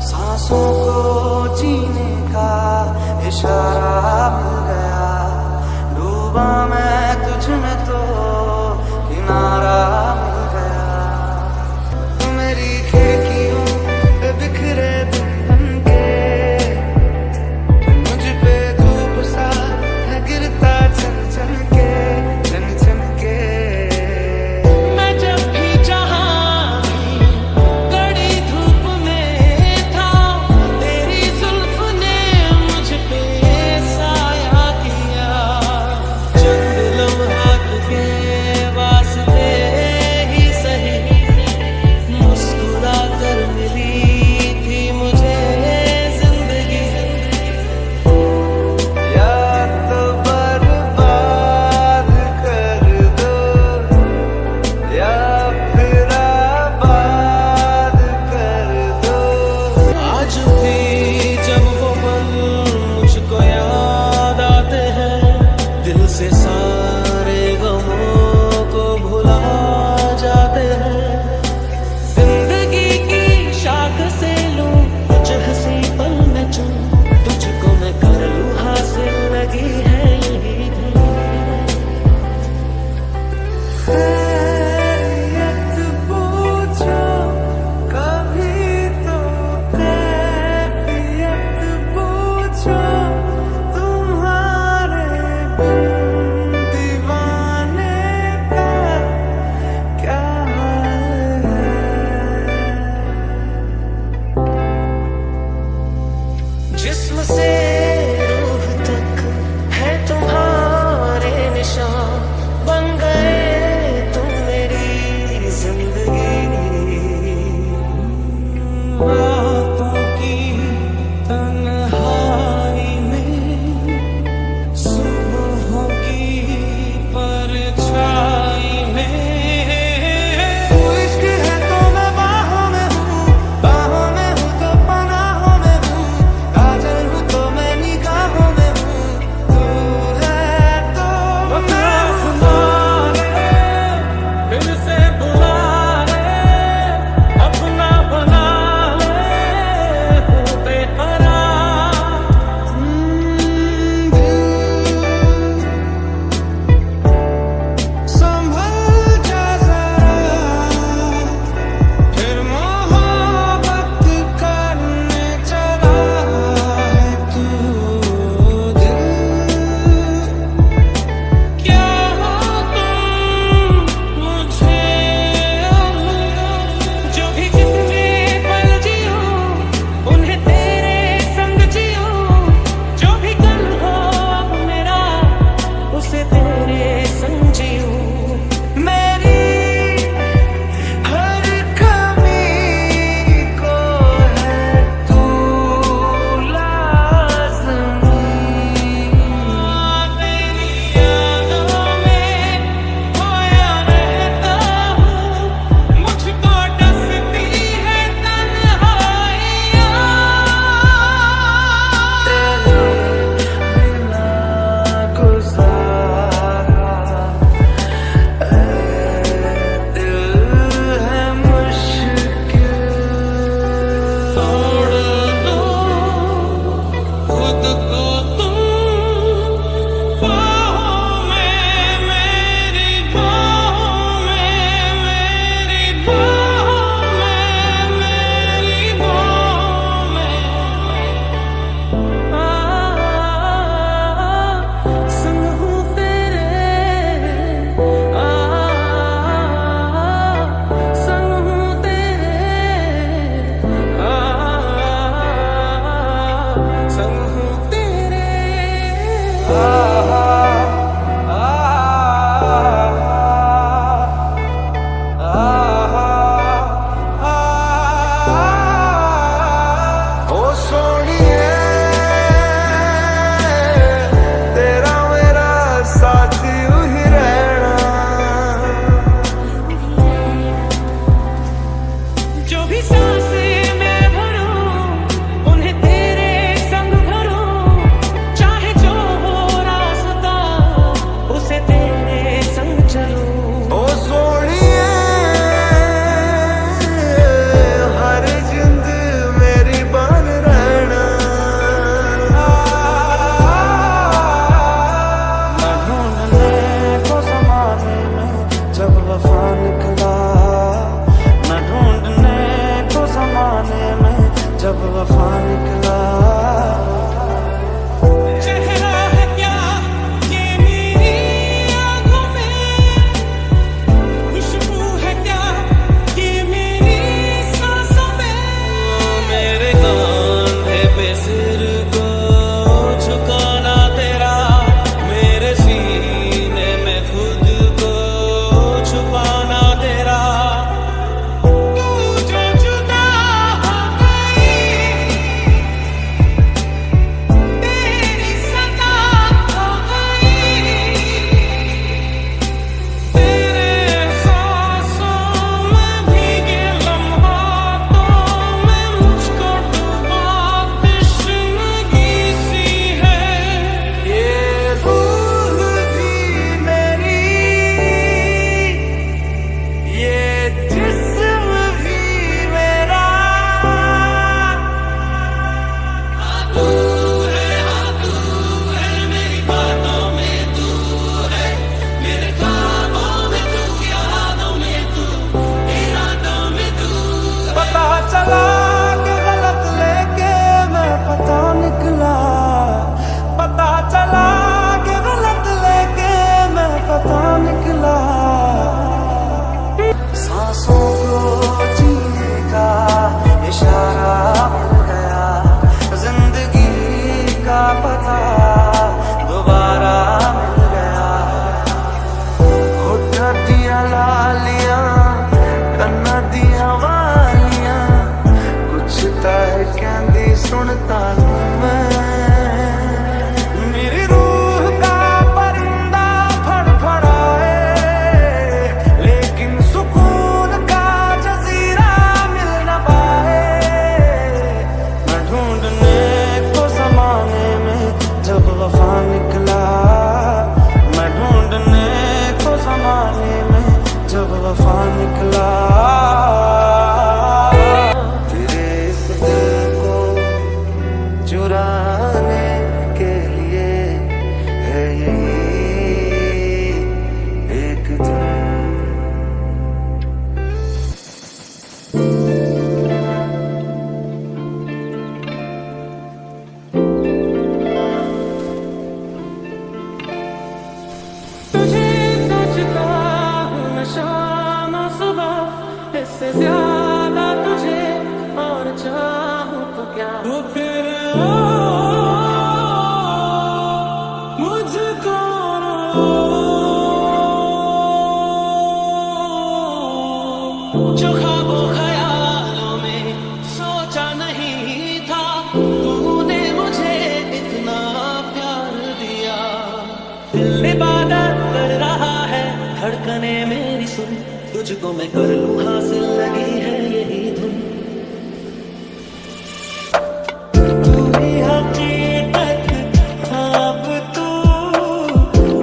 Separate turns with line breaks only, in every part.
सांसों को जीने का इशारा मिल गया, डूबा मैं तुझ में तो किनारा मिल गया। मेरी खिड़कियों पे बिखरे दिन बनके, मुझ पे धूप सा है गिरता चल चल के, चल चल के।
मैं जब भी जहाँ कड़ी धूप
जो ख्वाबों ख्यालों में सोचा नहीं था, तूने मुझे इतना प्यार दिया। दिल इबादत कर रहा है, धड़कने मेरी सुन, तुझको मैं कर लूं हासिल, लगी है यही धुन। तू ही हकीकत, ख्वाब तू,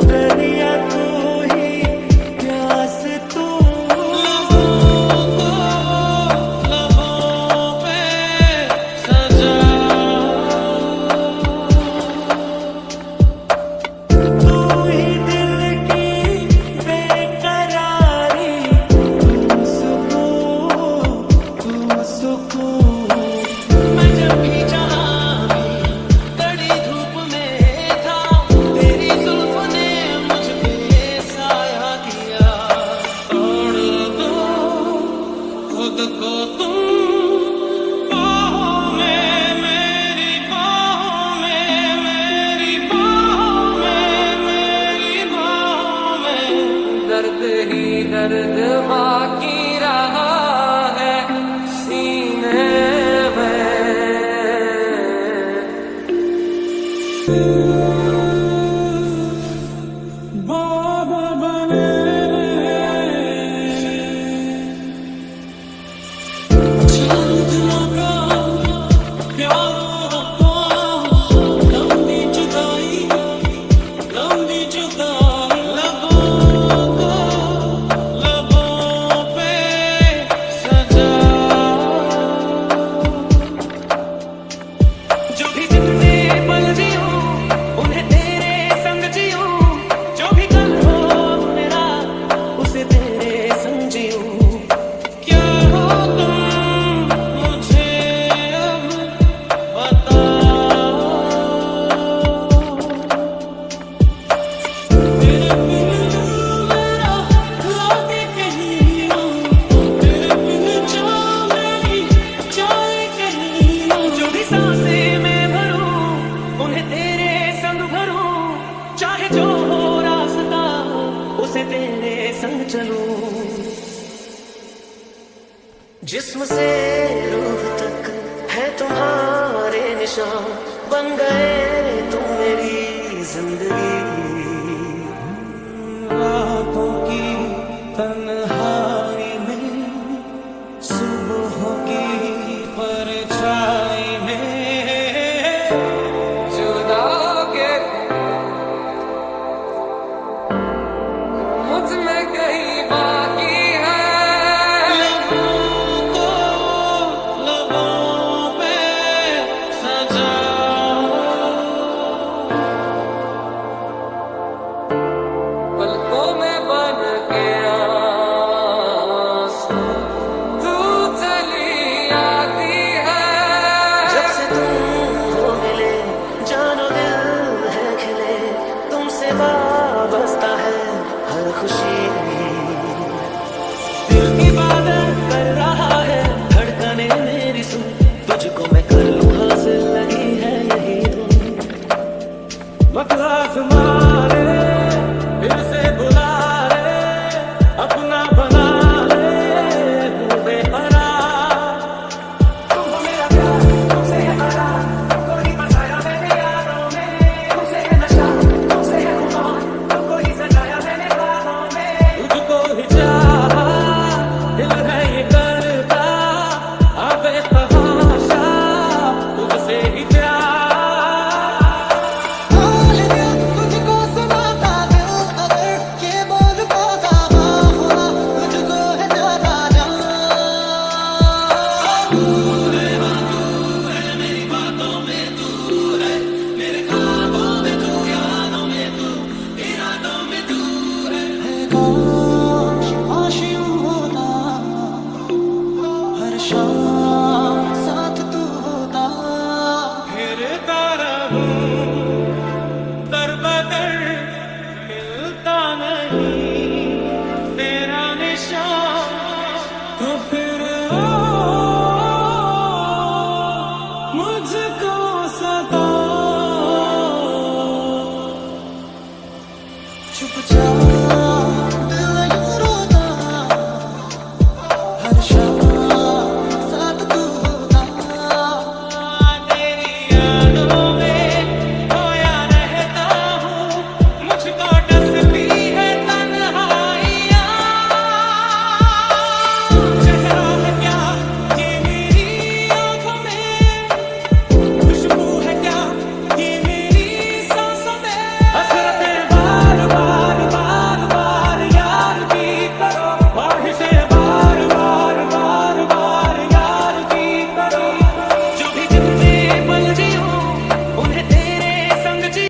दरिया तू ही, प्यास तू। लबों पे सजा, तू ही दिल की बेकरारी, तू सुकून। मैं जब भी जहाँ भी कड़ी धूप में था, तेरी जुल्फों ने मुझ पे साया किया। तोड़ दो खुद को तुम बाहों में, मेरी बाहों में, मेरी बाहों में, मेरी बाहों में। दर्द ही दर्द बाकी रहा है सीने में। बाबा बने चांद लगा प्यारों को, लंबी जुदाई, लंबी जुदाई। लबों पे सजा, जो भी जितने पल जियूं उन्हें तेरे संग जियूं, जो भी कल हो मेरा उसे तेरे संग जियूं। क्या हो तुम मुझे अब बताओ, तेरे बिन मेरा लागे कहीं ना, तेरे बिन जान मेरी जाए कहीं ना। जो भी सांसें मैं भरूं उन्हें तेरे संग भरूं, चाहे जो हो रास्ता उसे तेरे संग चलूं। जिस्म से रूह तक है तुम्हारे निशान, बन गए तुम मेरी जिंदगी। रातों की तन्हाई में, सुबहों की परछाई में, जुदा के मुझ में कहीं बाकी है। लबों पे सजा, पलकों में बन के आ चुपचाप दिल यूं रोता, हर शाम साथ तू होता, तेरी यादों में खोया रहता हूँ, मुझको डसती है तन्हाइयाँ। चेहरा है क्या ये मेरी आँखों में, खुशबू है क्या ये मेरी सांसों में, हसरतें बार बार बार बार यार की करो, ख्वाहिशें बार बार बार बार यार की करो, जो भी जितने पल जियो उन्हें तेरे संग जी।